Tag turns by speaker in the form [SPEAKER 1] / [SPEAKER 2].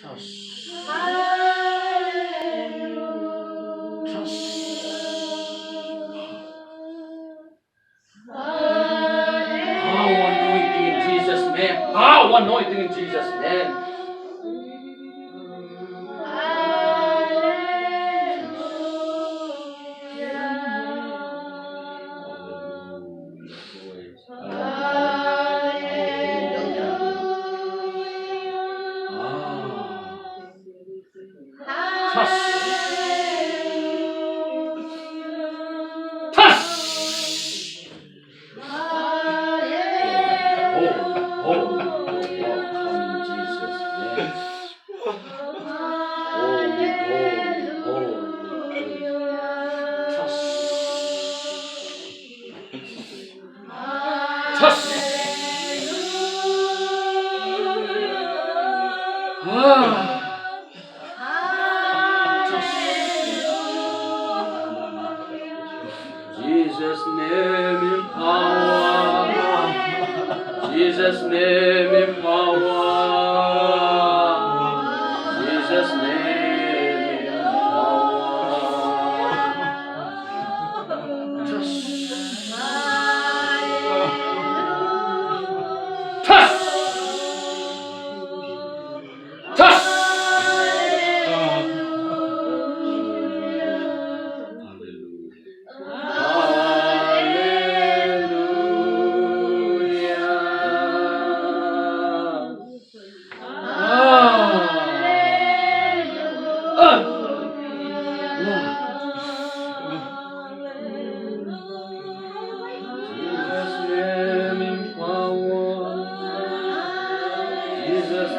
[SPEAKER 1] Trust.
[SPEAKER 2] Hallelujah.
[SPEAKER 1] Trust. Power anointing in Jesus' name. Power anointing in Jesus' name. Jesus' name in power. Jesus' name in power. Jesus' name in power. Trust. Trust. Trust. Jesus'